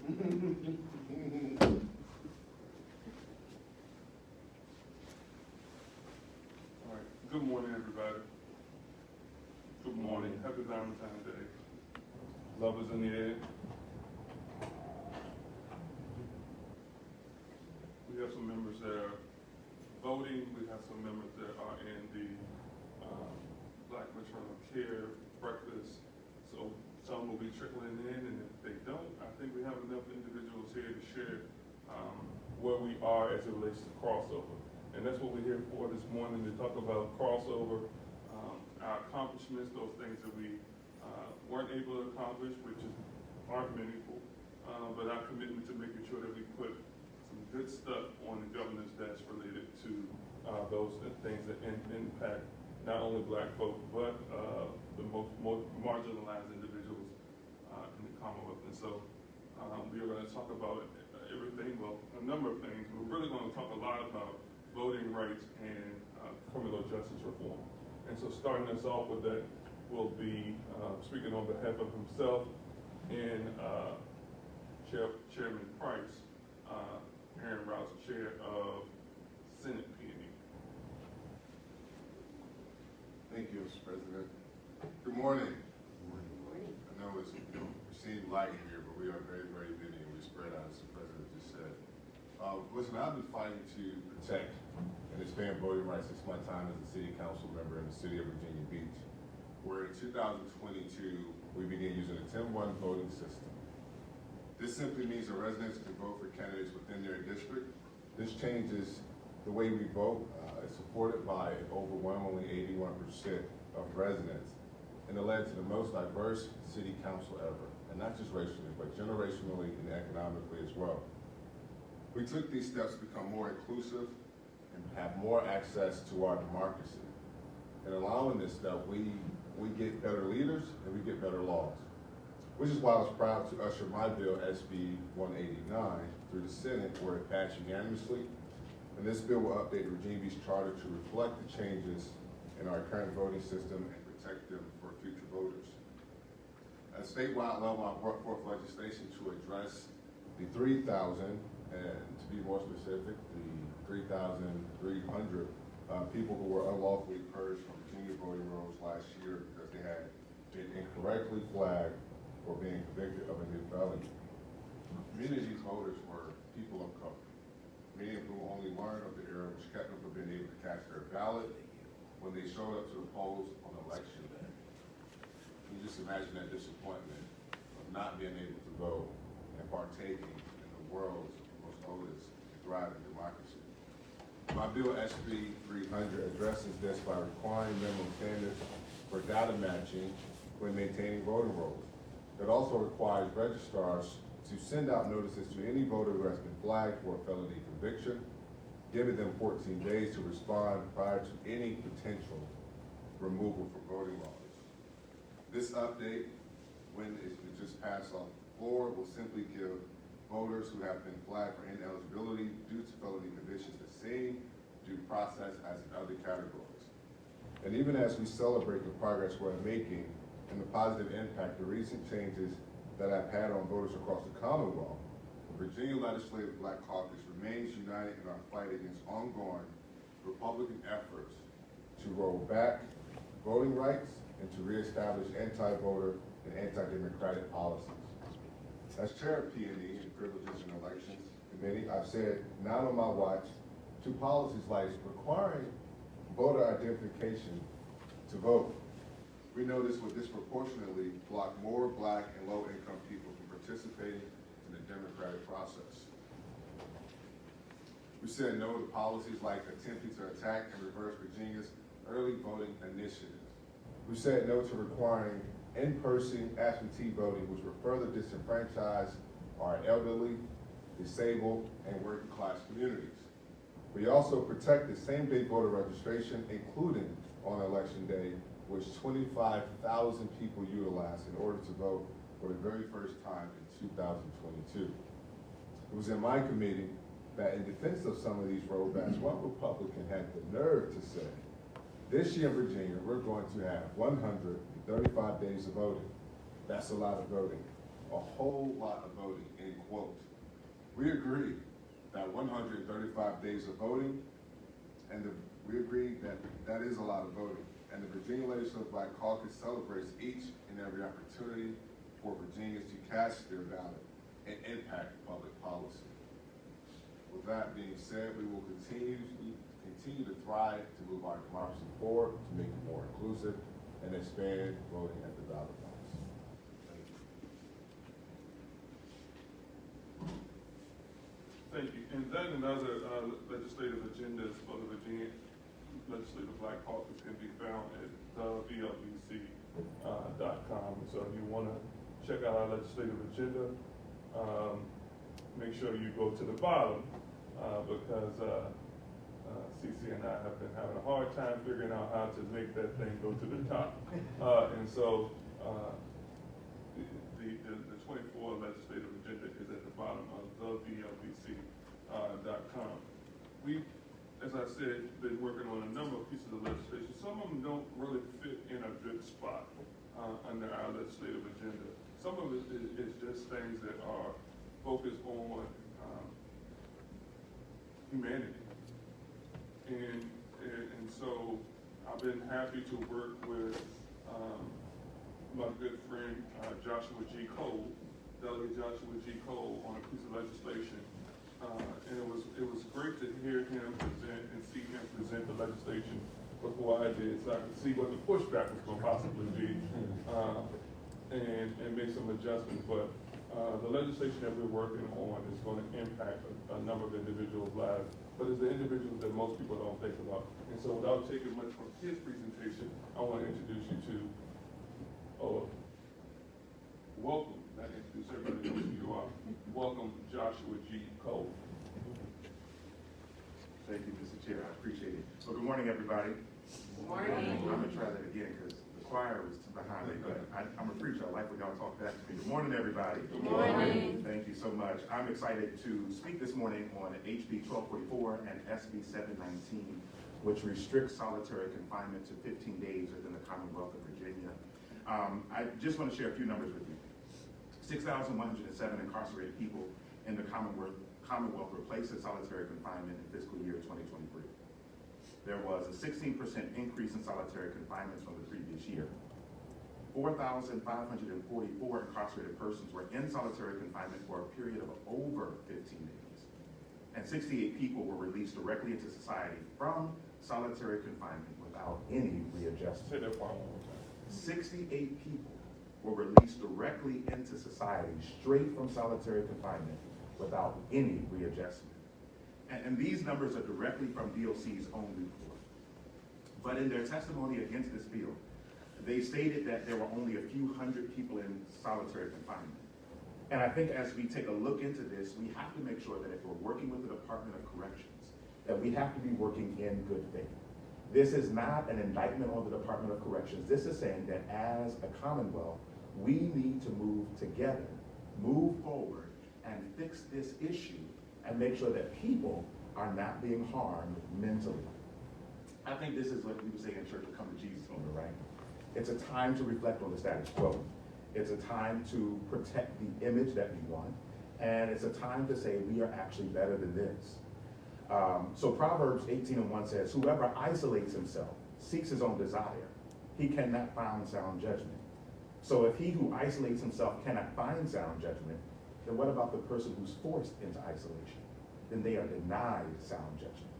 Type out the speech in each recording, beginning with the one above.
All right. Good morning, everybody. Good morning. Happy Valentine's Day. Lovers in the air. We have some members that are voting. We have some members that are in the Black Maternal Care breakfast. So some will be trickling in, and if they don't, I think we have enough individuals here to share where we are as it relates to crossover. And that's what we're here for this morning, to talk about crossover, our accomplishments, those things that we weren't able to accomplish, which aren't meaningful, but our commitment to making sure that we put some good stuff on the governor's desk related to those things that impact not only Black folk, but the most marginalized individuals in the Commonwealth. And so we are going to talk about everything, well, a number of things. We're really going to talk a lot about voting rights and criminal justice reform. And so starting us off with that will be speaking on behalf of himself and Chairman Price, Aaron Rouse, Chair of Senate P&E. Thank you, Mr. President. Good morning. Good morning. I know it seems light in here, but we are very, very busy, and we spread out, as the President just said. Listen, I've been fighting to protect and expand voting rights since my time as a city council member in the city of Virginia Beach, where in 2022, we began using a 10-1 voting system. This simply means that residents can vote for candidates within their district. This changes the way we vote. It's supported by overwhelmingly 81% of residents, and it led to the most diverse city council ever, and not just racially, but generationally and economically as well. We took these steps to become more inclusive and have more access to our democracy. And allowing this step, we get better leaders and we get better laws, which is why I was proud to usher my bill, SB 189, through the Senate, where it passed unanimously. And this bill will update the Virginia Beach Charter to reflect the changes in our current voting system and protect them for future voters. At a statewide level, I brought forth legislation to address the 3,000, and to be more specific, the 3,300 people who were unlawfully purged from Virginia voting rolls last year because they had been incorrectly flagged for being convicted of a new felony. Many of these voters were people of color, many of whom only learned of the error, which kept them from being able to cast their ballot when they showed up to the polls on election day. You just imagine that disappointment of not being able to vote and partaking in the world's most oldest and thriving democracy. My bill, SB 300, addresses this by requiring minimum standards for data matching when maintaining voting rolls. It also requires registrars to send out notices to any voter who has been flagged for a felony conviction, giving them 14 days to respond prior to any potential removal from voting rolls. This update, when it just passed off the floor, will simply give voters who have been flagged for ineligibility due to felony convictions the same due process as in other categories. And even as we celebrate the progress we're making and the positive impact the recent changes that have had on voters across the Commonwealth, the Virginia Legislative Black Caucus remains united in our fight against ongoing Republican efforts to roll back voting rights and to reestablish anti-voter and anti-democratic policies. As chair of P&E and Privileges and Elections Committee, I've said, not on my watch, to policies like requiring voter identification to vote. We know this will disproportionately block more Black and low-income people from participating in the democratic process. We said no to policies like attempting to attack and reverse Virginia's early voting initiatives. We said no to requiring in-person absentee voting, which would further disenfranchise our elderly, disabled, and working-class communities. We also protected same-day voter registration, including on election day, which 25,000 people utilized in order to vote for the very first time in 2022. It was in my committee that, in defense of some of these rollbacks, one Republican had the nerve to say, this year in Virginia, we're going to have 135 days of voting. That's a lot of voting, a whole lot of voting, in quotes. vote. We agree that 135 days of voting, and we agree that that is a lot of voting. And the Virginia Legislative Black Caucus celebrates each and every opportunity for Virginians to cast their ballot and impact public policy. With that being said, we will continue to thrive to move our democracy forward, to make it more inclusive, and expand voting at the ballot box. Thank you. Thank you. And then another legislative agendas for the Virginia Legislative Black Caucus can be found at thevlbc.com. So if you want to check out our legislative agenda, make sure you go to the bottom because CC and I have been having a hard time figuring out how to make that thing go to the top. And so the 24 legislative agenda is at the bottom of thevlbc.com. We, as I said, been working on a number of pieces of legislation. Some of them don't really fit in a good spot under our legislative agenda. Some of it is just things that are focused on humanity. And so I've been happy to work with my good friend Joshua G. Cole, Delegate Joshua G. Cole, on a piece of legislation. And it was great to hear him present and see him present the legislation before I did, so I could see what the pushback was going to possibly be, and make some adjustments. But the legislation that we're working on is going to impact a number of individuals' lives, but it's the individuals that most people don't think about. And so without taking much from his presentation, I want to introduce you to, welcome, not introduce everybody knows who you are. Welcome, Joshua G. Cole. Thank you, Mr. Chair. I appreciate it. Well, good morning, everybody. Good morning. I'm going to try that again because the choir was behind me, but I'm a preacher. I like when y'all talk back to me. Good morning, everybody. Good morning. Thank you so much. I'm excited to speak this morning on HB 1244 and SB 719, which restricts solitary confinement to 15 days within the Commonwealth of Virginia. I just want to share a few numbers with you. 6,107 incarcerated people in the Commonwealth were placed in solitary confinement in fiscal year 2023. There was a 16% increase in solitary confinements from the previous year. 4,544 incarcerated persons were in solitary confinement for a period of over 15 days. And 68 people were released directly into society from solitary confinement without any readjustment. Say that one more time. 68 people were released directly into society, straight from solitary confinement, without any readjustment. And these numbers are directly from DOC's own report. But in their testimony against this bill, they stated that there were only a few hundred people in solitary confinement. And I think as we take a look into this, we have to make sure that if we're working with the Department of Corrections, that we have to be working in good faith. This is not an indictment on the Department of Corrections. This is saying that as a Commonwealth, we need to move together, move forward, and fix this issue and make sure that people are not being harmed mentally. I think this is what we would say in church, a come to Jesus moment, right? It's a time to reflect on the status quo. It's a time to protect the image that we want. And it's a time to say we are actually better than this. So Proverbs 18:1 says, whoever isolates himself seeks his own desire. He cannot find sound judgment. So if he who isolates himself cannot find sound judgment, then what about the person who's forced into isolation? Then they are denied sound judgment.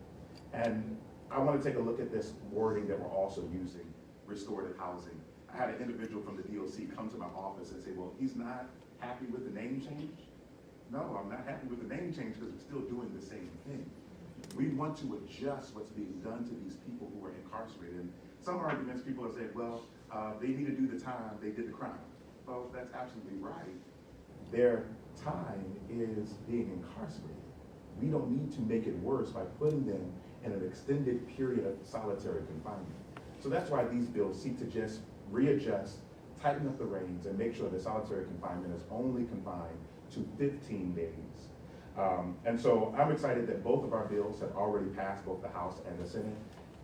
And I want to take a look at this wording that we're also using, restorative housing. I had an individual from the DOC come to my office and say, well, he's not happy with the name change? No, I'm not happy with the name change because we're still doing the same thing. We want to adjust what's being done to these people who are incarcerated. And some arguments, people have said, well, they need to do the time, they did the crime. Well, that's absolutely right. Their time is being incarcerated. We don't need to make it worse by putting them in an extended period of solitary confinement. So that's why these bills seek to just readjust, tighten up the reins, and make sure that solitary confinement is only confined to 15 days. And so I'm excited that both of our bills have already passed both the House and the Senate.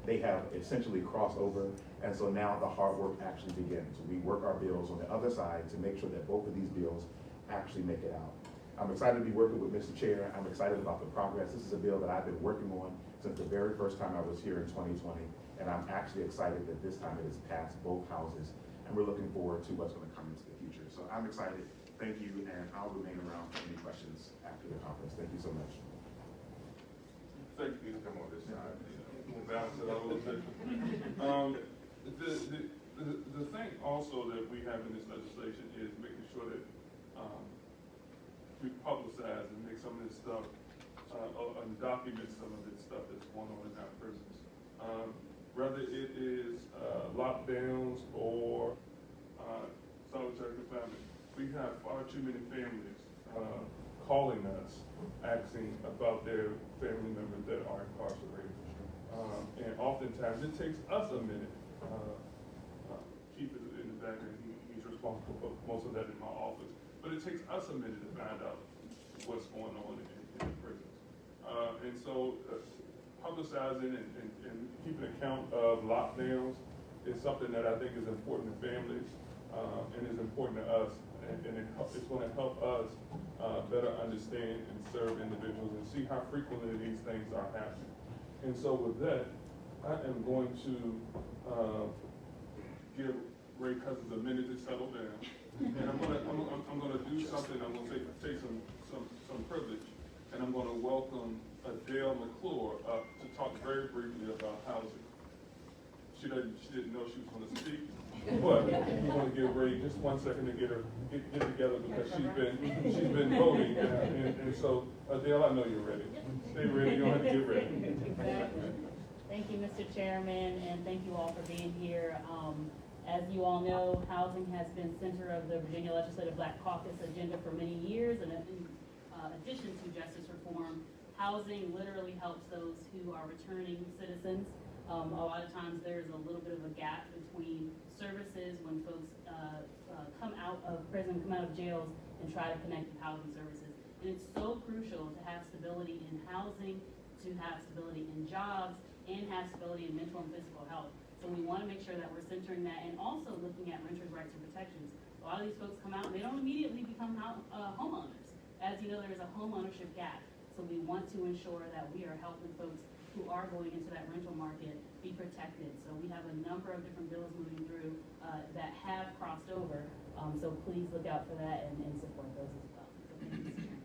They have essentially crossed over, and so now the hard work actually begins. We work our bills on the other side to make sure that both of these bills actually make it out. I'm excited to be working with Mr. Chair. I'm excited about the progress. This is a bill that I've been working on since the very first time I was here in 2020. And I'm actually excited that this time it has passed both houses. And we're looking forward to what's going to come into the future. So I'm excited. Thank you. And I'll remain around for any questions after the conference. Thank you so much. Thank you. Come on this side. We'll balance it out a little bit. The thing also that we have in this legislation is making sure that we publicize and make some of this stuff, and document some of this stuff that's going on in our prisons. Whether it is lockdowns or solitary confinement, we have far too many families calling us, asking about their family members that are incarcerated. And oftentimes it takes us a minute. Keith is in the back and he's responsible for most of that in my office. But it takes us a minute to find out what's going on in the prisons. And so publicizing and keeping account of lockdowns is something that I think is important to families and is important to us. And it's going to help us better understand and serve individuals and see how frequently these things are happening. And so with that, I am going to give Ray Cousins a minute to settle down. And I'm gonna do something. I'm gonna take some privilege, and I'm gonna welcome Adele McClure up to talk very briefly about housing. She didn't know she was gonna speak, but we're gonna give Ray just 1 second to get together because she's been voting, and so Adele, I know you're ready. Stay ready. You don't have to get ready. Thank you, Mr. Chairman, and thank you all for being here. As you all know, housing has been center of the Virginia Legislative Black Caucus agenda for many years, and in addition to justice reform, housing literally helps those who are returning citizens. A lot of times there's a little bit of a gap between services when folks come out of prison, come out of jails, and try to connect with housing services. And it's so crucial to have stability in housing, to have stability in jobs, and have stability in mental and physical health. So we want to make sure that we're centering that and also looking at renters' rights and protections. A lot of these folks come out and they don't immediately become homeowners. As you know, there is a home ownership gap. So we want to ensure that we are helping folks who are going into that rental market be protected. So we have a number of different bills moving through that have crossed over. So please look out for that and support those as well. So thank you, Mr. Chairman.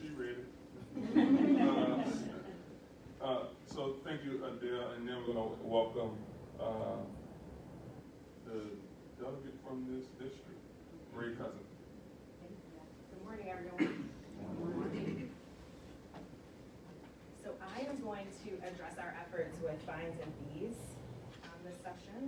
She ready. So thank you, Adele, and then we're going to welcome the delegate from this district, Ray Cousins. Good morning, everyone. Good morning. So I am going to address our efforts with fines and fees this session.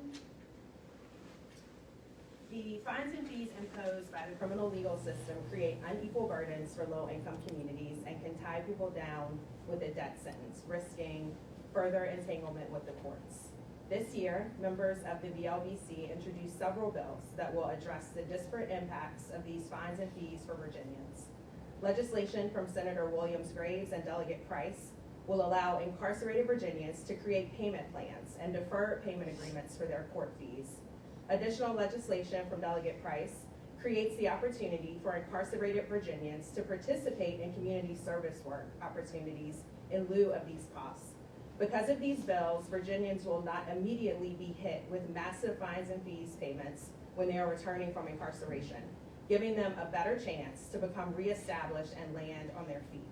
The fines and fees imposed by the criminal legal system create unequal burdens for low-income communities and can tie people down with a death sentence, risking further entanglement with the courts. This year, members of the VLBC introduced several bills that will address the disparate impacts of these fines and fees for Virginians. Legislation from Senator Williams-Graves and Delegate Price will allow incarcerated Virginians to create payment plans and defer payment agreements for their court fees. Additional legislation from Delegate Price creates the opportunity for incarcerated Virginians to participate in community service work opportunities in lieu of these costs. Because of these bills, Virginians will not immediately be hit with massive fines and fees payments when they are returning from incarceration, giving them a better chance to become reestablished and land on their feet.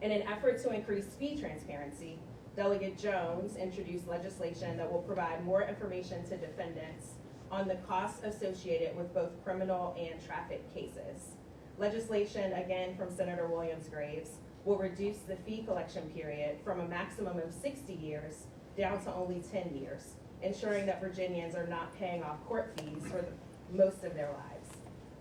In an effort to increase fee transparency, Delegate Jones introduced legislation that will provide more information to defendants on the costs associated with both criminal and traffic cases. Legislation, again from Senator Williams-Graves, will reduce the fee collection period from a maximum of 60 years down to only 10 years, ensuring that Virginians are not paying off court fees for most of their lives.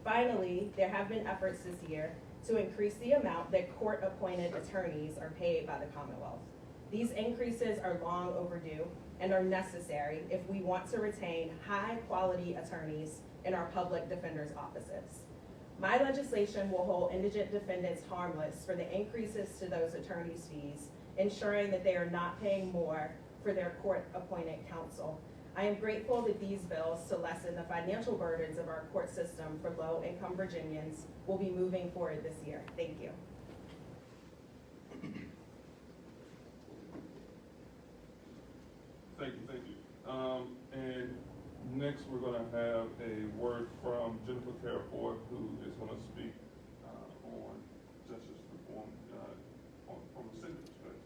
Finally, there have been efforts this year to increase the amount that court-appointed attorneys are paid by the Commonwealth. These increases are long overdue and are necessary if we want to retain high-quality attorneys in our public defenders' offices. My legislation will hold indigent defendants harmless for the increases to those attorneys' fees, ensuring that they are not paying more for their court-appointed counsel. I am grateful that these bills to lessen the financial burdens of our court system for low-income Virginians will be moving forward this year. Thank you. Thank you. And next, we're gonna have a word from Jennifer Carafoy, who is gonna speak on justice reform from a city perspective.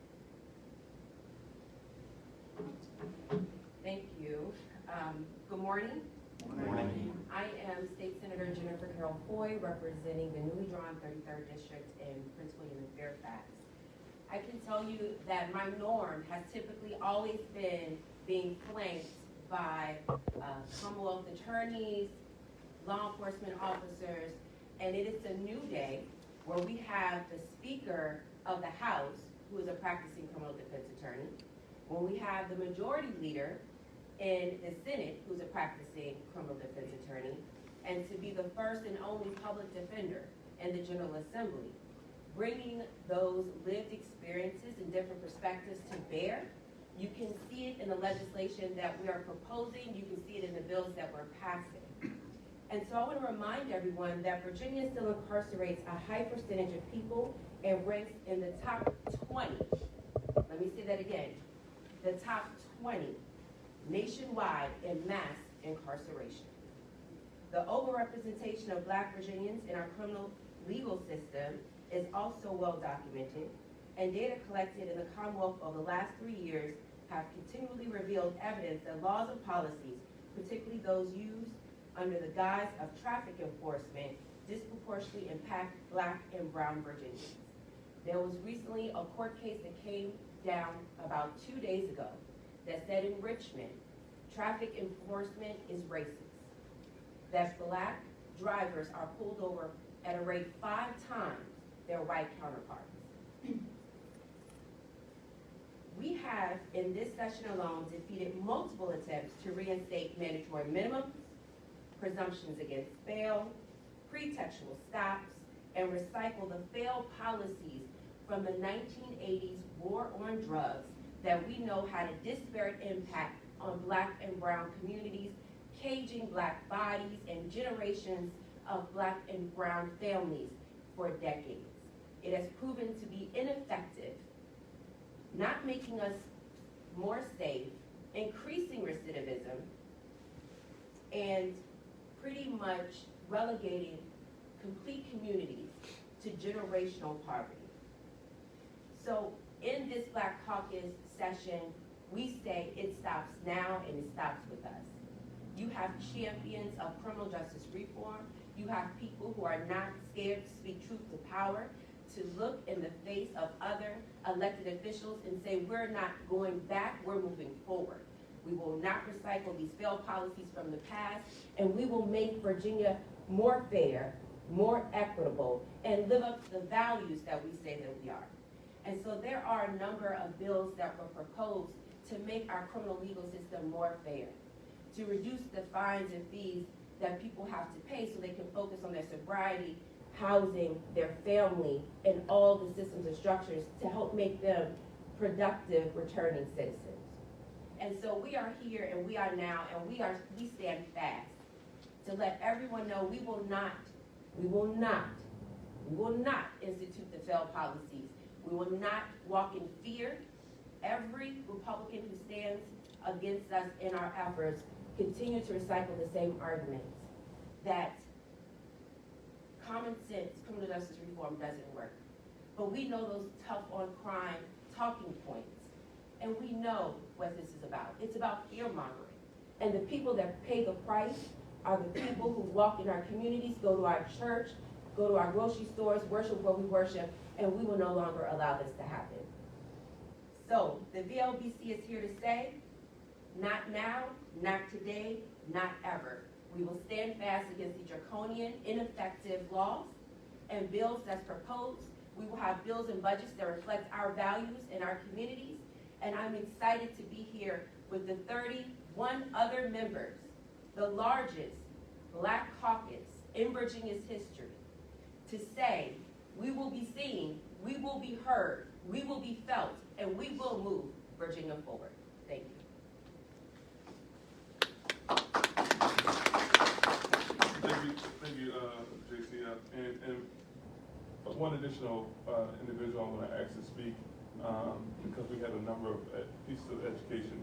Thank you. Good morning. Good morning. I am State Senator Jennifer Carroll Foy, representing the newly drawn 33rd District in Prince William and Fairfax. I can tell you that my norm has typically always been being flanked by Commonwealth attorneys, law enforcement officers, and it is a new day where we have the Speaker of the House, who is a practicing criminal defense attorney, when we have the Majority Leader in the Senate, who's a practicing criminal defense attorney, and to be the first and only public defender in the General Assembly, bringing those lived experiences and different perspectives to bear. You can see it in the legislation that we are proposing. You can see it in the bills that we're passing. And so I want to remind everyone that Virginia still incarcerates a high percentage of people and ranks in the top 20. Let me say that again. The top 20 nationwide in mass incarceration. The overrepresentation of Black Virginians in our criminal legal system is also well documented, and data collected in the Commonwealth over the last 3 years have continually revealed evidence that laws and policies, particularly those used under the guise of traffic enforcement, disproportionately impact Black and brown Virginians. There was recently a court case that came down about 2 days ago that said in Richmond, traffic enforcement is racist, that Black drivers are pulled over at a rate 5 times their white counterparts. We have, in this session alone, defeated multiple attempts to reinstate mandatory minimums, presumptions against bail, pretextual stops, and recycle the failed policies from the 1980s war on drugs that we know had a disparate impact on Black and brown communities, caging Black bodies and generations of Black and brown families for decades. It has proven to be ineffective, not making us more safe, increasing recidivism, and pretty much relegating complete communities to generational poverty. So in this Black Caucus session, we say it stops now and it stops with us. You have champions of criminal justice reform. You have people who are not scared to speak truth to power, to look in the face of other elected officials and say, we're not going back, we're moving forward. We will not recycle these failed policies from the past, and we will make Virginia more fair, more equitable, and live up to the values that we say that we are. And so there are a number of bills that were proposed to make our criminal legal system more fair, to reduce the fines and fees that people have to pay so they can focus on their sobriety, housing, their family, and all the systems and structures to help make them productive returning citizens. And so we are here and we are now, and we stand fast to let everyone know we will not institute the failed policies. We will not walk in fear. Every Republican who stands against us in our efforts continue to recycle the same arguments that common sense criminal justice reform doesn't work. But we know those tough on crime talking points, and we know what this is about. It's about fear-mongering. And the people that pay the price are the people who walk in our communities, go to our church, go to our grocery stores, worship where we worship, and we will no longer allow this to happen. So the VLBC is here to say, not now, not today, not ever. We will stand fast against the draconian, ineffective laws and bills that's proposed. We will have bills and budgets that reflect our values and our communities. And I'm excited to be here with the 31 other members, the largest Black caucus in Virginia's history, to say we will be seen, we will be heard, we will be felt, and we will move Virginia forward. Thank you. And one additional individual I'm going to ask to speak, because we had a number of pieces of education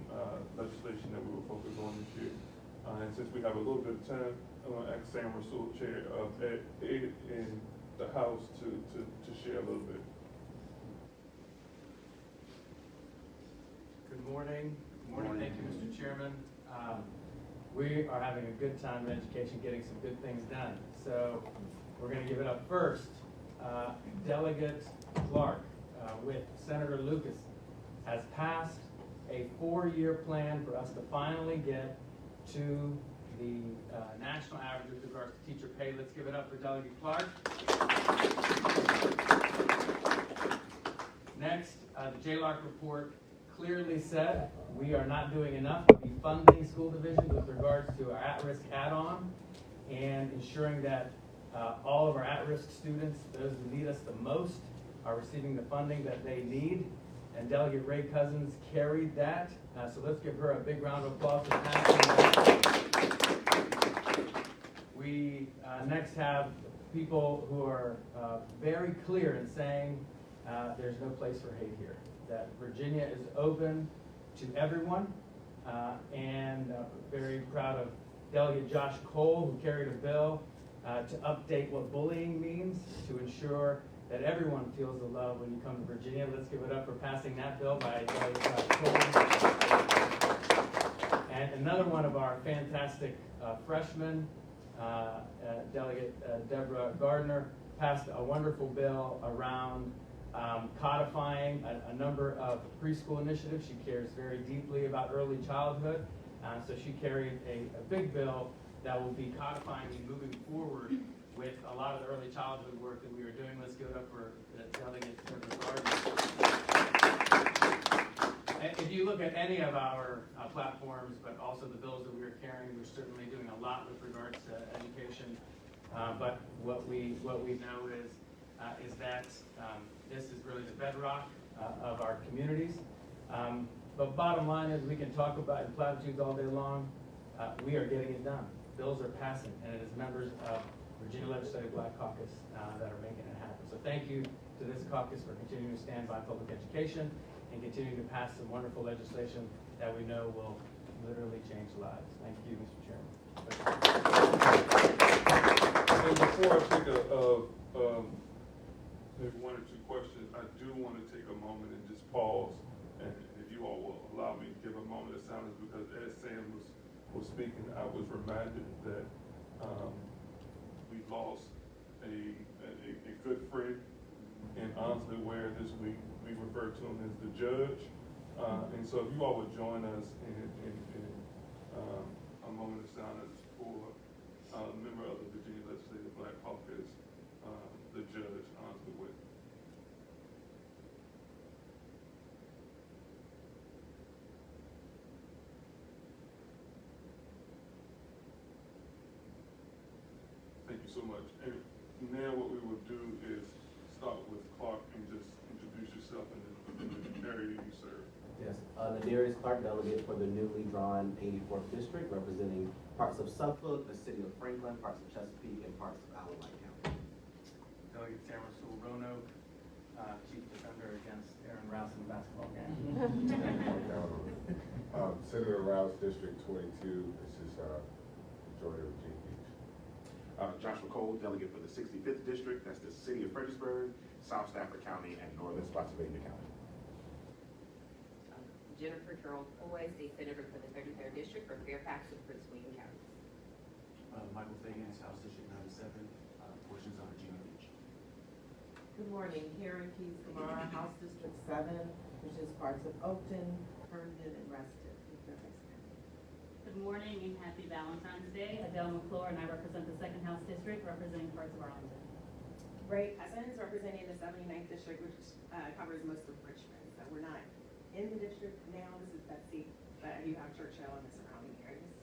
legislation that we will focus on this year. And since we have a little bit of time, I'm going to ask Sam Rasul, Chair of Ed in the House, to share a little bit. Good morning. Good morning. Thank you, Mr. Chairman. We are having a good time in education, getting some good things done. So we're going to give it up first. Delegate Clark with Senator Lucas has passed a 4-year plan for us to finally get to the national average with regards to teacher pay. Let's give it up for Delegate Clark. Next, the JLARC report clearly said we are not doing enough to be funding school divisions with regards to our at-risk add-on and ensuring that all of our at-risk students, those who need us the most, are receiving the funding that they need. And Delegate Ray Cousins carried that. So let's give her a big round of applause for passing that. We next have people who are very clear in saying there's no place for hate here, that Virginia is open to everyone, and very proud of Delegate Josh Cole, who carried a bill to update what bullying means, to ensure that everyone feels the love when you come to Virginia. Let's give it up for passing that bill by Delegate Josh Cole. And another one of our fantastic freshmen, Delegate Deborah Gardner, passed a wonderful bill around codifying a number of preschool initiatives. She cares very deeply about early childhood. So she carried a big bill that will be codifying and moving forward with a lot of the early childhood work that we are doing. Let's give it up for Delegate Gardner. If you look at any of our platforms, but also the bills that we are carrying, we're certainly doing a lot with regards to education. But what we know is that this is really the bedrock of our communities. But bottom line is, we can talk about in platitudes all day long. We are getting it done. Bills are passing, and it is members of Virginia Legislative Black Caucus that are making it happen. So thank you to this caucus for continuing to stand by public education and continuing to pass some wonderful legislation that we know will literally change lives. Thank you, Mr. Chairman. And before I take maybe 1 or 2 questions, I do want to take a moment and just pause, and if you all will allow me to give a moment of silence, because as Sam was speaking, I was reminded that we lost a good friend, and honestly, where this week we refer to him as the judge. And so if you all would join us in a moment of silence for a member of the Virginia Legislative Black Caucus, the judge, honestly, with. Thank you so much. And now what we will do is start with Clark and just introduce yourself and the area you serve. Yes, Nadarius Clark, delegate for the newly drawn 84th District, representing parts of Suffolk, the city of Franklin, parts of Chesapeake, and parts of Alabama County. Delegate Sam Rasul Roanoke, Chief Defender against Aaron Rouse in the basketball game. Senator Rouse, District 22. This is Majority of Virginia Beach. Joshua Cole, delegate for the 65th District. That's the city of Fredericksburg, South Stafford County, and northern Spotsylvania County. Jennifer Jerome Foy, State Senator for the 33rd District for Fairfax and Prince William Counties. Michael Fagans, House District 97, portions of Virginia Beach. Good morning, Karen Keys Kamara, House District 7, which is parts of Oakton, Herndon, and Reston. Good morning and happy Valentine's Day. Adele McClure, and I represent the 2nd House District, representing parts of Arlington. Ray Cousins, representing the 79th District, which covers most of Richmond. So we're not in the district now. This is Betsy, but you have Churchill and the surrounding areas.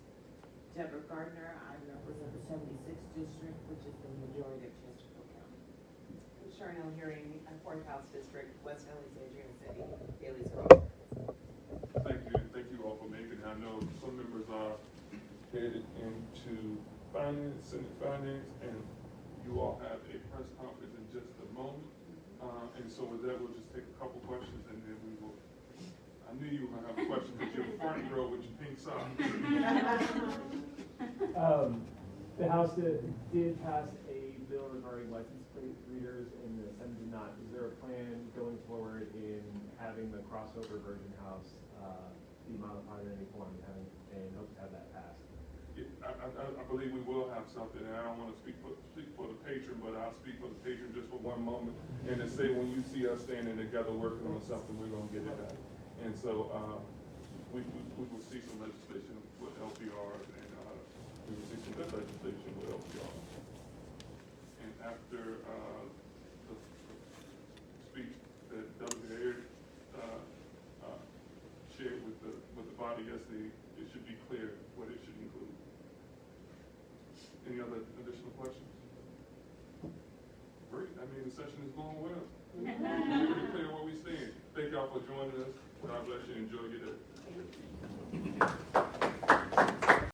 Deborah Gardner, I represent the 76th District, which is the majority of Chesterfield County. Charnel Hearing, 4th House District, West Alexandria City, Bailey's Grove. Thank you all for making it. I know some members are headed into finance, Senate finance, and you all have a press with that, we'll just take a couple questions and then we will, I knew you were gonna have a question because you're the front row with your pink socks. The House did pass a bill regarding license plate readers and the Senate did not. Is there a plan going forward in having the crossover version House be modified in any form and hope to have that passed? Yeah, I believe we will have something, and I don't wanna speak for the patron, but I'll speak for the patron just for one moment. And to say, when you see us standing together working on something, we're gonna get it done. And so, we will see some legislation with LPRs, and, we will see some good legislation with LPRs. And after, the speech that Delegate Ayers, shared with the body yesterday, it should be clear what it should include. Any other additional questions? Great, I mean, the session is going well. We're pretty clear where we stand. Thank y'all for joining us. God bless you, enjoy your day.